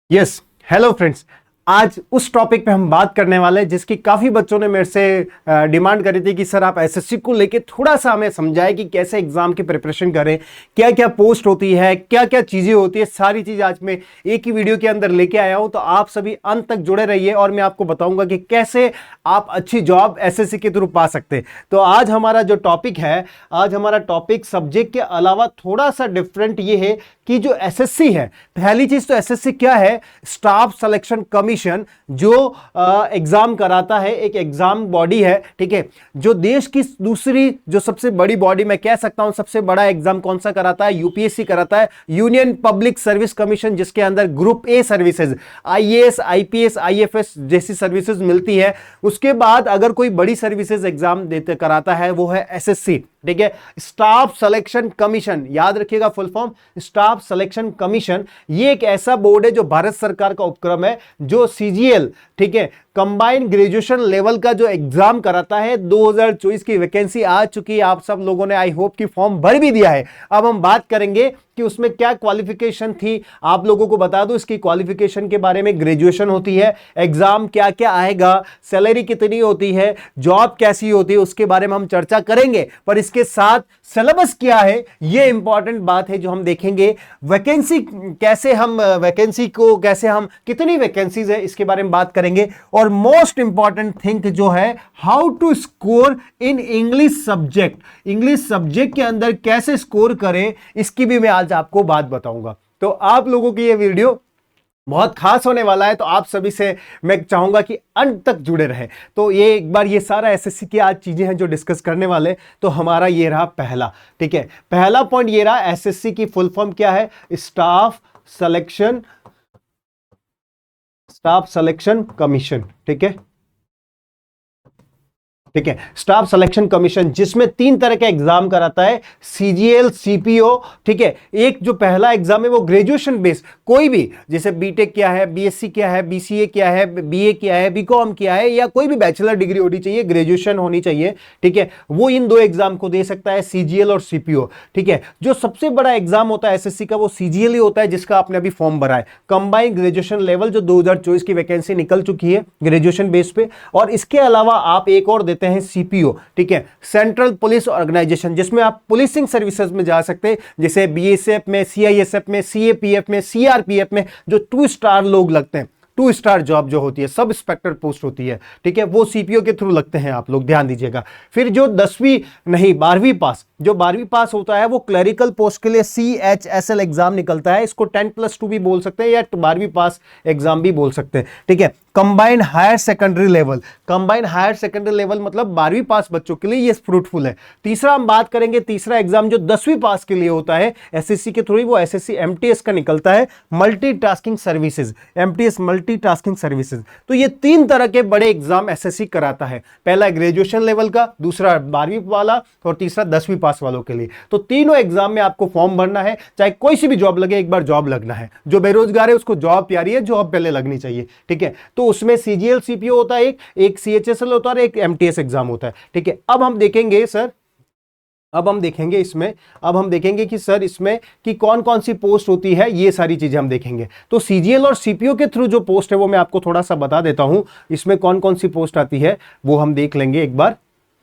Yes, hello friends. आज उस topic पे हम बात करने वाले हैं जिसकी काफ़ी बच्चों ने मेरे से डिमांड करी थी कि सर आप एसएससी को लेके थोड़ा सा हमें समझाएं कि कैसे एग्जाम की प्रिपरेशन करें, क्या क्या पोस्ट होती है, क्या क्या चीज़ें होती है। सारी चीज़ आज मैं एक ही वीडियो के अंदर लेके आया हूं, तो आप सभी अंत तक जुड़े रहिए और मैं आपको बताऊंगा कि कैसे आप अच्छी जॉब एसएससी के थ्रू पा सकते हैं। तो आज हमारा जो टॉपिक है, आज हमारा टॉपिक सब्जेक्ट के अलावा थोड़ा सा डिफरेंट ये है कि जो एसएससी है, पहली चीज तो एसएससी क्या है, स्टाफ सिलेक्शन कमीशन जो एग्जाम कराता है, एक एग्जाम बॉडी है, ठीक है, जो देश की दूसरी जो सबसे बड़ी बॉडी मैं कह सकता हूं, सबसे बड़ा एग्जाम कौन सा कराता है, यूपीएससी कराता है, यूनियन पब्लिक सर्विस कमीशन, जिसके अंदर group A services, IAS, IPS, IFS जैसी सर्विसेज मिलती है। उसके बाद अगर कोई बड़ी सर्विसेज एग्जाम देते कराता है वो है एसएससी, ठीक है, स्टाफ सिलेक्शन कमीशन। याद रखिएगा full form, staff selection commission. ये एक ऐसा बोर्ड है जो भारत सरकार का उपक्रम है, जो सीजीएल, ठीक है, कंबाइंड ग्रेजुएशन लेवल का जो एग्जाम कराता है। 2024 की वैकेंसी आ चुकी है, आप सब लोगों ने आई होप की फॉर्म भर भी दिया है। अब हम बात करेंगे कि उसमें क्या क्वालिफिकेशन थी। आप लोगों को बता दूं इसकी क्वालिफिकेशन के बारे में, ग्रेजुएशन होती है, एग्जाम क्या क्या आएगा, सैलरी कितनी होती है, जॉब कैसी होती है, उसके बारे में हम चर्चा करेंगे। पर इसके साथ सिलेबस क्या है, यह इंपॉर्टेंट बात है जो हम देखेंगे। वैकेंसी कैसे, हम वैकेंसी को कैसे, हम कितनी वैकेंसीज है इसके बारे में बात करेंगे। और मोस्ट इंपॉर्टेंट थिंग जो है, how to score in English subject, English subject के अंदर कैसे स्कोर करें, इसकी भी मैं आज आपको बात बताऊंगा। तो आप लोगों की ये वीडियो बहुत खास होने वाला है, तो आप सभी से मैं चाहूंगा कि अंत तक जुड़े रहें। तो ये एक बार ये सारा एसएससी की आज चीजें हैं जो डिस्कस करने वाले। तो हमारा ये रहा पहला, ठीक है, पहला पॉइंट ये रहा, एसएससी की फुल फॉर्म क्या है, स्टाफ सिलेक्शन कमीशन, ठीक है, ठीक है, स्टाफ सिलेक्शन कमीशन, जिसमें 3 तरह के एग्जाम कराता है, सीजीएल, सीपीओ, ठीक है। एक जो पहला एग्जाम है वो ग्रेजुएशन बेस, कोई भी, जैसे बीटेक क्या है, बीएससी क्या है, बीसीए क्या है, बीए क्या है, बीकॉम क्या है, या कोई भी बैचलर डिग्री होनी चाहिए, ग्रेजुएशन होनी चाहिए, ठीक है, वो इन 2 एग्जाम को दे सकता है, सीजीएल और सीपीओ, ठीक है। जो सबसे बड़ा एग्जाम होता है एसएससी का वो सीजीएल ही होता है, जिसका आपने अभी फॉर्म भरा है, कंबाइंड ग्रेजुएशन लेवल, जो 2024 की वैकेंसी निकल चुकी है ग्रेजुएशन बेस पे। और इसके अलावा आप एक और देते हैं सीपीओ, ठीक है, सेंट्रल पुलिस ऑर्गेनाइजेशन, जिसमें आप पुलिसिंग सर्विसेज में जा सकते हैं, जैसे बीएसएफ में, सीआईएसएफ में, सीएपीएफ में, सीआरपीएफ में, जो 2 स्टार लोग लगते हैं, 2 स्टार जॉब जो होती है, सब इंस्पेक्टर पोस्ट होती है, ठीक है, वो सीपीओ के थ्रू लगते हैं, आप लोग ध्यान दीजिएगा। फिर जो 10वीं नहीं 12वीं पास, जो 12वीं पास होता है वो क्लरिकल पोस्ट के लिए सीएचएसएल एग्जाम निकलता है, इसको 10+2 भी बोल सकते हैं या 12वीं पास एग्जाम भी बोल सकते हैं, ठीक है। Combined higher secondary level, combined higher secondary level मतलब 12वीं पास बच्चों के लिए ये फ्रूटफुल है। तीसरा हम बात करेंगे, तीसरा एग्जाम जो 10वीं पास के लिए होता है एसएससी के थ्रू, वो एसएससी एमटीएस का निकलता है, multitasking services, MTS multitasking services. तो ये 3 तरह के बड़े एग्जाम एसएससी कराता है, पहला ग्रेजुएशन लेवल का, दूसरा 12वीं वाला और तीसरा 10वीं पास वालों के लिए। तो तीनों एग्जाम में आपको फॉर्म भरना है, चाहे कोई सी भी जॉब लगे, एक बार जॉब लगना है। जो बेरोजगार है उसको जॉब प्यारी है, जॉब पहले लगनी चाहिए, ठीक है। तो उसमें सीजीएल, सीपीओ होता है, एक सीएचएसएल होता है और एक एमटीएस एग्जाम होता है, ठीक है। अब हम देखेंगे सर, अब हम देखेंगे इसमें, अब हम देखेंगे कि सर इसमें कि कौन कौन सी पोस्ट होती है, ये सारी चीजें हम देखेंगे। तो सीजीएल और सीपीओ के थ्रू जो पोस्ट है वो मैं आपको थोड़ा सा बता देता हूं, इसमें कौन कौन सी पोस्ट आती है वो हम देख लेंगे एक बार,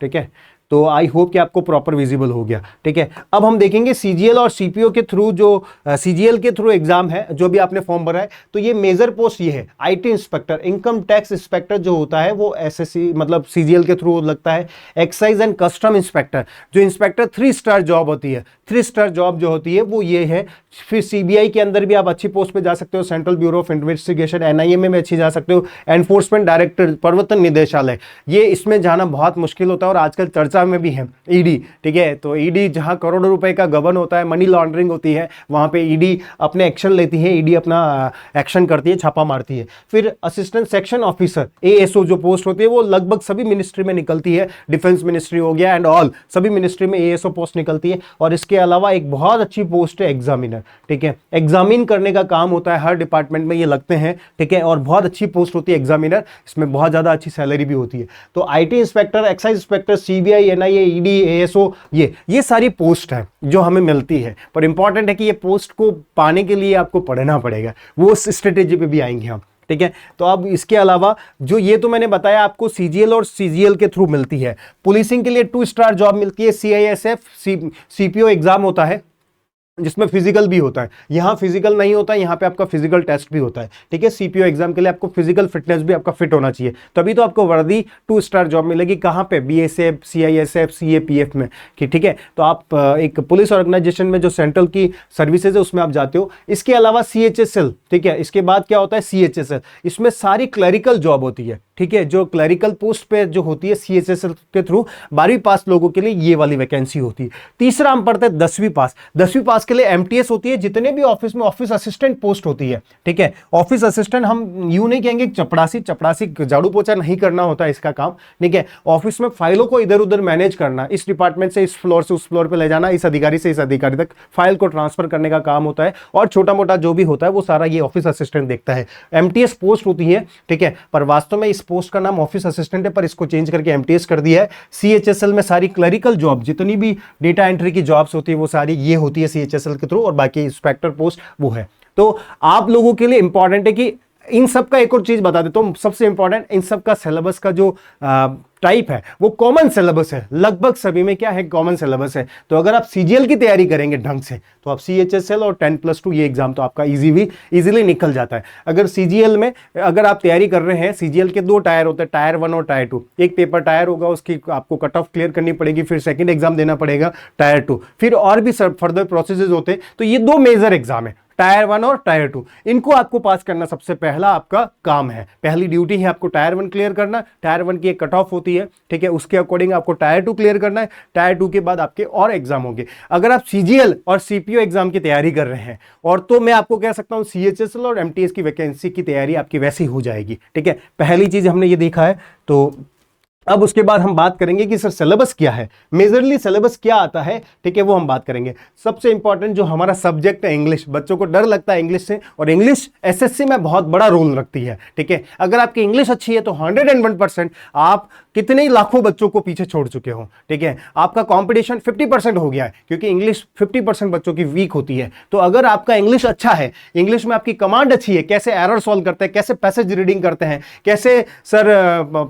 ठीक है। तो आई होप कि आपको प्रॉपर विजिबल हो गया, ठीक है। अब हम देखेंगे सीजीएल और सीपीओ के थ्रू, जो सीजीएल के थ्रू एग्जाम है, जो भी आपने फॉर्म भरा है, तो ये मेजर पोस्ट ये है, IT inspector, income tax inspector जो होता है वो एसएससी मतलब सीजीएल के थ्रू लगता है। एक्साइज एंड कस्टम इंस्पेक्टर, जो इंस्पेक्टर 3 स्टार जॉब होती है, 3 स्टार जॉब जो होती है वो ये है। फिर सीबीआई के अंदर भी आप अच्छी पोस्ट पे जा सकते हो, central bureau of investigation, NIA में अच्छी जा सकते हो, एनफोर्समेंट डायरेक्टर, प्रवर्तन निदेशालय, ये इसमें जाना बहुत मुश्किल होता है और आजकल चर्चा में भी है। ईडी, ठीक है, तो ईडी जहां करोड़ों रुपए का गबन होता है, मनी लॉन्ड्रिंग होती है, वहां पे ईडी अपने एक्शन लेती है, ईडी अपना एक्शन करती है, छापा मारती है। फिर असिस्टेंट सेक्शन ऑफिसर, एएसओ जो पोस्ट होती है वो लगभग सभी मिनिस्ट्री में निकलती है, डिफेंस मिनिस्ट्री हो गया एंड ऑल, सभी मिनिस्ट्री में एएसओ पोस्ट निकलती है। और इसके अलावा एक बहुत अच्छी पोस्ट है एग्जामिनर, ठीक है, एग्जामिन करने का काम होता है, हर डिपार्टमेंट में ये लगते हैं, ठीक है, और बहुत अच्छी पोस्ट होती है एग्जामिनर, इसमें बहुत ज्यादा अच्छी सैलरी भी होती है। तो IT inspector, excise inspector, CBI, CBI, NIA, ED, ASO, ये सारी पोस्ट है जो हमें मिलती है। पर इंपॉर्टेंट है कि ये पोस्ट को पाने के लिए आपको पढ़ना पड़ेगा, वो स्ट्रेटेजी पे भी आएंगे हम, ठीक है। तो अब इसके अलावा जो ये तो मैंने बताया आपको सीजीएल और सीजीएल के थ्रू मिलती है। पुलिसिंग के लिए 2 स्टार जॉब मिलती है, सीआईएसएफ, सीपीओ एग्जाम होता है जिसमें फिजिकल भी होता है। यहां फिजिकल नहीं होता है, यहां पे आपका फिजिकल टेस्ट भी होता है, ठीक है। सीपीओ एग्जाम के लिए आपको फिजिकल फिटनेस भी आपका फिट होना चाहिए, तभी तो आपको वर्दी 2 स्टार जॉब मिलेगी। कहां पे? बीएसएफ, सीआईएसएफ, सीएपीएफ में, ठीक है। तो आप एक पुलिस ऑर्गेनाइजेशन में जो सेंट्रल की सर्विसेज है उसमें आप जाते हो। इसके अलावा सीएचएसएल, ठीक है। इसके बाद क्या होता है? सीएचएसएल, इसमें सारी क्लरिकल जॉब होती है, ठीक है। जो क्लरिकल पोस्ट पे जो होती है सीएचएसएल के थ्रू 12वीं पास लोगों के लिए ये वाली वैकेंसी होती है। तीसरा हम पढ़ते हैं 10वीं पास। 10वीं पास के लिए एमटीएस होती है। जितने भी ऑफिस में ऑफिस असिस्टेंट पोस्ट होती है, ठीक है। ऑफिस असिस्टेंट हम यूं नहीं कहेंगे चपड़ासी झाड़ू पोछा नहीं करना होता है इसका काम, ठीक है। ऑफिस में फाइलों को इधर उधर मैनेज करना, इस डिपार्टमेंट से इस फ्लोर से उस फ्लोर पे ले जाना, इस अधिकारी से इस अधिकारी तक फाइल को ट्रांसफर करने का काम होता है। और छोटा मोटा जो भी होता है वो सारा ये ऑफिस असिस्टेंट देखता है। एमटीएस पोस्ट होती है, ठीक है। पर वास्तव में इस पोस्ट का नाम ऑफिस असिस्टेंट है, पर इसको चेंज करके एमटीएस कर दिया है। सीएचएसएल में सारी क्लरिकल जॉब, जितनी भी डेटा एंट्री की जॉब्स होती है वो सारी ये होती है सीएचएसएल के थ्रू, और बाकी इंस्पेक्टर पोस्ट वो है। तो आप लोगों के लिए इंपॉर्टेंट है कि इन सब का एक और चीज बता देता हूं, सबसे इंपॉर्टेंट, इन सब का सिलेबस का जो टाइप है वो कॉमन सिलेबस है। लगभग सभी में क्या है? कॉमन सिलेबस है। तो अगर आप सीजीएल की तैयारी करेंगे ढंग से तो आप सीएचएसएल और 10+2 ये एग्जाम तो आपका इजीली निकल जाता है। अगर सीजीएल में अगर आप तैयारी कर रहे हैं, सीजीएल के 2 टायर होते हैं, टायर 1 और टायर 2। एक पेपर टायर होगा, उसकी आपको कट ऑफ क्लियर करनी पड़ेगी, फिर सेकेंड एग्जाम देना पड़ेगा टायर 2, फिर और भी फर्दर प्रोसेसेस होते हैं। तो ये 2 मेजर एग्जाम है, टायर 1 और टायर 2। इनको आपको पास करना सबसे पहला आपका काम है, पहली ड्यूटी है आपको टायर 1 क्लियर करना। टायर 1 की एक कट ऑफ होती है, ठीक है, उसके अकॉर्डिंग आपको टायर 2 क्लियर करना है। टायर 2 के बाद आपके और एग्जाम होंगे। अगर आप सीजीएल और सीपीओ एग्जाम की तैयारी कर रहे हैं और तो मैं आपको कह सकता हूं सीएचएसएल और एमटीएस की वैकेंसी की तैयारी आपकी वैसी हो जाएगी, ठीक है। पहली चीज हमने ये देखा है। तो अब उसके बाद हम बात करेंगे कि सर सिलेबस क्या है, मेजरली सिलेबस क्या आता है, ठीक है, वो हम बात करेंगे। सबसे इंपॉर्टेंट जो हमारा सब्जेक्ट है इंग्लिश, बच्चों को डर लगता है इंग्लिश से, और इंग्लिश एसएससी में बहुत बड़ा रोल रखती है, ठीक है। अगर आपकी इंग्लिश अच्छी है तो 101% आप कितने ही लाखों बच्चों को पीछे छोड़ चुके हो, ठीक है। आपका कंपटीशन 50% हो गया है, क्योंकि इंग्लिश 50% बच्चों की वीक होती है। तो अगर आपका इंग्लिश अच्छा है, इंग्लिश में आपकी कमांड अच्छी है, कैसे एरर सॉल्व करते हैं, कैसे पैसेज रीडिंग करते हैं, कैसे सर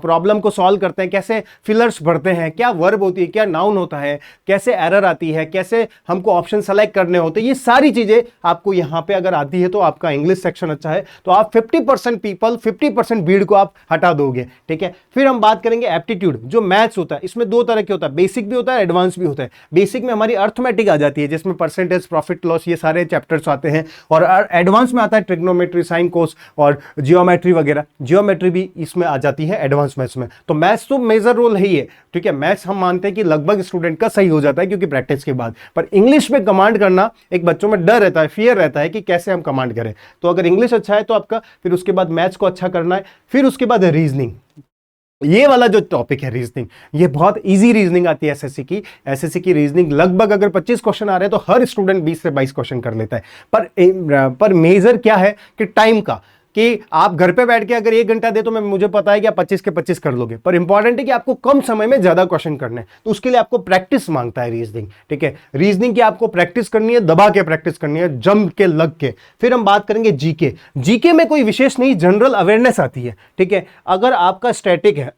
प्रॉब्लम को सॉल्व करते हैं, कैसे फिलर्स भरते हैं, क्या वर्ब होती है, क्या नाउन होता है, कैसे एरर आती है, कैसे हमको ऑप्शन सेलेक्ट करने होते हैं, ये सारी चीजें आपको यहां पे अगर आती है तो आपका इंग्लिश सेक्शन अच्छा है तो आप 50% पीपल 50% भीड़ को आप हटा दोगे, ठीक है। फिर हम बात करेंगे एप्टीट्यूड, जो मैथ्स होता है, इसमें 2 तरह के होता है, बेसिक भी होता है, एडवांस भी होता है। बेसिक में हमारी अर्थमेटिक आ जाती है, जिसमें परसेंटेज, प्रॉफिट लॉस, ये सारे चैप्टर्स आते हैं, और एडवांस में आता है ट्रिग्नोमेट्री, साइन, कोस और जियोमेट्री वगैरह। जियोमेट्री भी इसमें आ जाती है एडवांस मैथ्स में। तो मैथ्स तो मेजर रोल है ही है, ठीक है। मैथ्स हम मानते हैं कि लगभग स्टूडेंट का सही हो जाता है क्योंकि प्रैक्टिस के बाद, पर इंग्लिश में कमांड करना एक बच्चों में डर रहता है, फियर रहता है कि कैसे हम कमांड करें। तो अगर इंग्लिश अच्छा है तो आपका फिर उसके बाद मैथ्स को अच्छा करना है, फिर उसके बाद रीजनिंग। ये वाला जो टॉपिक है रीजनिंग, ये बहुत इजी रीजनिंग आती है एसएससी की रीजनिंग। लगभग अगर 25 क्वेश्चन आ रहे हैं तो हर स्टूडेंट 20 से 22 क्वेश्चन कर लेता है। पर मेजर क्या है कि टाइम का, कि आप घर पे बैठ के अगर 1 घंटा दे तो मुझे पता है कि आप 25 के 25 कर लोगे, पर इंपॉर्टेंट है कि आपको कम समय में ज्यादा क्वेश्चन करने हैं, तो उसके लिए आपको प्रैक्टिस मांगता है रीजनिंग, ठीक है। रीजनिंग की आपको प्रैक्टिस करनी है, दबा के प्रैक्टिस करनी है, जम के लग के। फिर हम बात करेंगे जीके। जीके में कोई विशेष नहीं, जनरल अवेयरनेस आती है, ठीक है। अगर आपका स्टैटिक है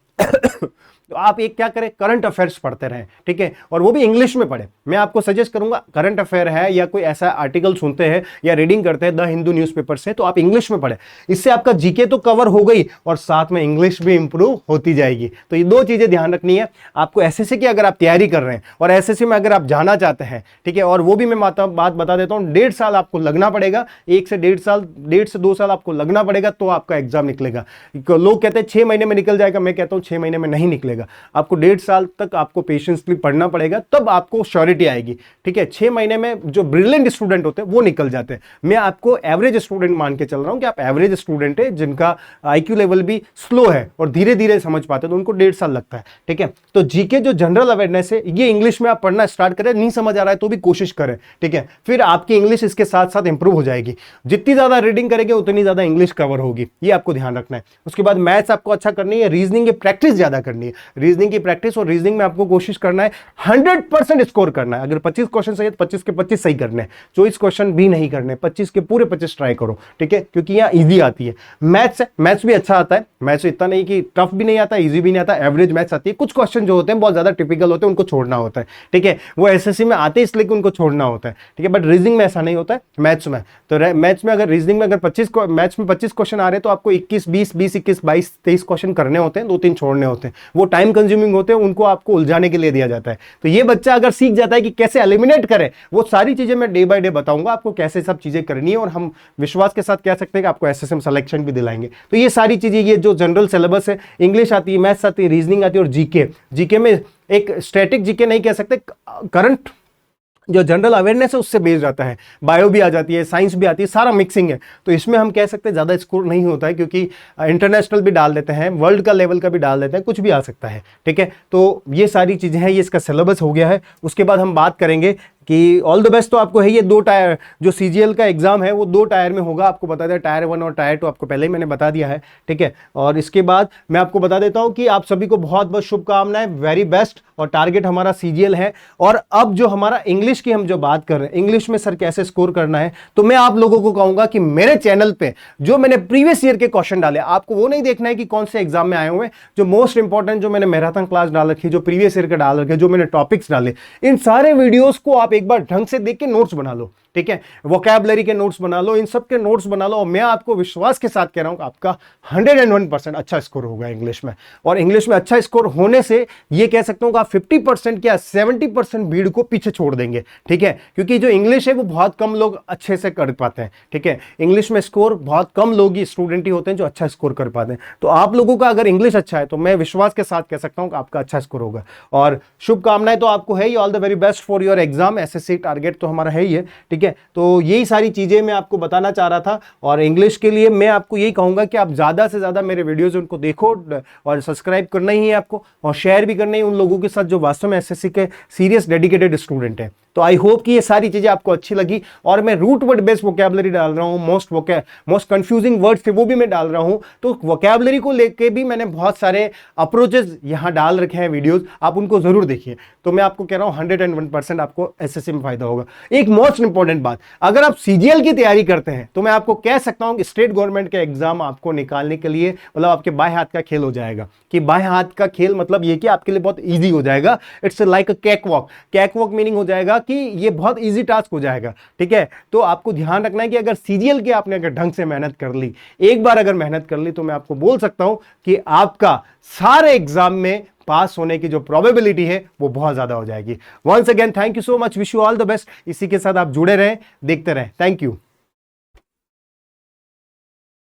तो आप एक क्या करें, करंट अफेयर्स पढ़ते रहें, ठीक है, और वो भी इंग्लिश में पढ़े। मैं आपको सजेस्ट करूंगा, करंट अफेयर है या कोई ऐसा आर्टिकल सुनते हैं या रीडिंग करते हैं द हिंदू न्यूज़पेपर से, तो आप इंग्लिश में पढ़े। इससे आपका जीके तो कवर हो गई और साथ में इंग्लिश भी इंप्रूव होती जाएगी। तो ये 2 चीजें ध्यान रखनी है आपको एसएससी की, अगर आप तैयारी कर रहे हैं और एसएससी में अगर आप जाना चाहते हैं, ठीक है। और वो भी मैं बात बता देता हूँ, 1.5 साल आपको लगना पड़ेगा, 1 से 1.5 से 2 साल आपको लगना पड़ेगा, तो आपका एग्जाम निकलेगा। लोग कहते हैं 6 महीने में निकल जाएगा, मैं कहता हूँ 6 महीने में नहीं निकलेगा। आपको 1.5 साल तक आपको पेशेंसली पढ़ना पड़ेगा, तब आपको श्योरिटी आएगी, ठीक है। 6 महीने में जो ब्रिलियंट स्टूडेंट होते हैं वो निकल जाते हैं। मैं आपको एवरेज स्टूडेंट मान के चल रहा हूं कि आप एवरेज स्टूडेंट है, जिनका आईक्यू लेवल भी स्लो है और धीरे धीरे समझ पाते हैं, तो उनको 1.5 साल लगता है, ठीक है। तो जीके जो जनरल अवेयरनेस है, ये इंग्लिश में आप पढ़ना स्टार्ट करें, नहीं समझ आ रहा है तो भी कोशिश करें, ठीक है। फिर आपकी इंग्लिश इसके साथ साथ इंप्रूव हो जाएगी। जितनी ज्यादा रीडिंग करेंगे उतनी ज्यादा इंग्लिश कवर होगी, ये आपको ध्यान रखना है। उसके बाद मैथ्स आपको अच्छा करनी है, रीजनिंग की प्रैक्टिस ज्यादा करनी है। रीजनिंग की प्रैक्टिस, और रीजनिंग में आपको कोशिश करना है 100% स्कोर करना है। अगर 25 क्वेश्चन सही है तो 25 के 25 सही करने हैं, 24 क्वेश्चन भी नहीं करने, 25 के पूरे 25 ट्राई करो, ठीक है, क्योंकि यहाँ इजी आती है। मैथ्स है, मैथ्स भी अच्छा आता है, मैथ्स इतना नहीं कि टफ भी नहीं आता, इजी भी नहीं आता, एवरेज मैथ्स आती है। कुछ क्वेश्चन जो होते हैं बहुत ज्यादा टिपिकल होते हैं, उनको छोड़ना होता है, ठीक है, वो एसएससी में आते हैं इसलिए कि उनको छोड़ना होता है, ठीक है, बट रीजनिंग में ऐसा नहीं होता है। मैथ्स में तो मैथ्स में अगर रीजनिंग में अगर 25 मैथ्स में 25 क्वेश्चन आ रहे हैं तो आपको 21 20 20 21 22 23 क्वेश्चन करने होते हैं, 2-3 छोड़ने होते हैं, वो टाइम कंज्यूमिंग होते हैं, उनको आपको उलझाने के लिए दिया जाता है। तो ये बच्चा अगर सीख जाता है कि कैसे एलिमिनेट करे, वो सारी चीजें मैं डे बाय डे बताऊंगा आपको कैसे सब चीजें करनी है, और हम विश्वास के साथ कह सकते हैं कि आपको एसएसएम सिलेक्शन भी दिलाएंगे। तो ये सारी चीजें, ये जो जनरल सिलेबस है, इंग्लिश आती है, मैथ्स आती है, रीजनिंग आती है, और जीके, जीके में एक स्टैटिक जीके नहीं कह सकते, करंट जो जनरल अवेयरनेस है उससे बेस्ड आता है, बायो भी आ जाती है, साइंस भी आती है, सारा मिक्सिंग है। तो इसमें हम कह सकते हैं ज़्यादा स्कोर नहीं होता है, क्योंकि इंटरनेशनल भी डाल देते हैं, वर्ल्ड का लेवल का भी डाल देते हैं, कुछ भी आ सकता है, ठीक है। तो ये सारी चीज़ें हैं, ये इसका सिलेबस हो गया है। उसके बाद हम बात करेंगे कि ऑल द बेस्ट तो आपको है। ये 2 टायर जो सीजीएल का एग्जाम है वो 2 टायर में होगा, आपको बता दें, टायर 1 और टायर 2 आपको पहले ही मैंने बता दिया है, ठीक है। और इसके बाद मैं आपको बता देता हूं कि आप सभी को बहुत बहुत शुभकामनाएं, वेरी बेस्ट। और टारगेट हमारा सीजीएल है। और अब जो हमारा इंग्लिश की हम जो बात कर रहे हैं, इंग्लिश में सर कैसे स्कोर करना है, तो मैं आप लोगों को कहूंगा कि मेरे चैनल पे जो मैंने प्रीवियस ईयर के क्वेश्चन डाले, आपको वो नहीं देखना है कि कौन से एग्जाम में आए हुए, जो मोस्ट इंपॉर्टेंट, जो मैंने मैराथन क्लास डाल रखी, जो प्रीवियस ईयर के डाल रखे, जो मैंने टॉपिक्स डाले, इन सारे वीडियोस को आप एक बार ढंग से देख के नोट्स बना लो, ठीक है, वोकैबुलरी के नोट्स बना लो, इन सब के नोट्स बना लो। और मैं आपको विश्वास के साथ कह रहा हूं कि आपका 101% अच्छा स्कोर होगा इंग्लिश में। और इंग्लिश में अच्छा स्कोर होने से ये कह सकता हूं कि आप 50% क्या 70% भीड़ को पीछे छोड़ देंगे, ठीक है, क्योंकि जो इंग्लिश है वो बहुत कम लोग अच्छे से कर पाते हैं, ठीक है। इंग्लिश में स्कोर बहुत कम लोग ही स्टूडेंट ही होते हैं जो अच्छा स्कोर कर पाते हैं। तो आप लोगों का अगर इंग्लिश अच्छा है तो मैं विश्वास के साथ कह सकता हूं कि आपका अच्छा स्कोर होगा। और शुभकामनाएं तो आपको है ही, all the very best for your exam. SSC target तो हमारा है ही है, ठीक है। तो यही सारी चीजें मैं आपको बताना चाह रहा था। और इंग्लिश के लिए मैं आपको यही कहूंगा कि आप ज्यादा से ज्यादा मेरे वीडियोस उनको देखो, और सब्सक्राइब करना ही है आपको, और शेयर भी करना ही उन लोगों के साथ जो वास्तव में एसएससी के सीरियस डेडिकेटेड स्टूडेंट हैं। तो आई होप कि ये सारी चीजें आपको अच्छी लगी। और मैं रूट वर्ड बेस्ड वोकैबुलरी डाल रहा हूँ, मोस्ट कंफ्यूजिंग वर्ड्स थे वो भी मैं डाल रहा हूँ। तो वोकैबुलरी को लेके भी मैंने बहुत सारे अप्रोचेस यहाँ डाल रखे हैं वीडियोस, आप उनको जरूर देखिए। तो मैं आपको कह रहा हूँ 101% आपको एसएससी में फायदा होगा। एक मोस्ट इंपॉर्टेंट बात, अगर आप सीजीएल की तैयारी करते हैं तो मैं आपको कह सकता हूं कि स्टेट गवर्नमेंट के एग्जाम आपको निकालने के लिए मतलब आपके बाएं हाथ का खेल हो जाएगा। कि बाएं हाथ का खेल मतलब ये कि आपके लिए बहुत इजी हो जाएगा। It's like a cake walk. Cake walk meaning हो जाएगा कि ये बहुत इजी टास्क हो जाएगा, ठीक है। तो आपको ध्यान रखना है कि अगर सीजीएल की आपने अगर ढंग से मेहनत कर ली, एक बार अगर मेहनत कर ली, तो मैं आपको बोल सकता हूं कि आपका सारे एग्जाम में पास होने की जो प्रोबेबिलिटी है वो बहुत ज्यादा हो जाएगी। Once again thank you so much, wish you all the best. इसी के साथ आप जुड़े रहें, देखते रहें। Thank you.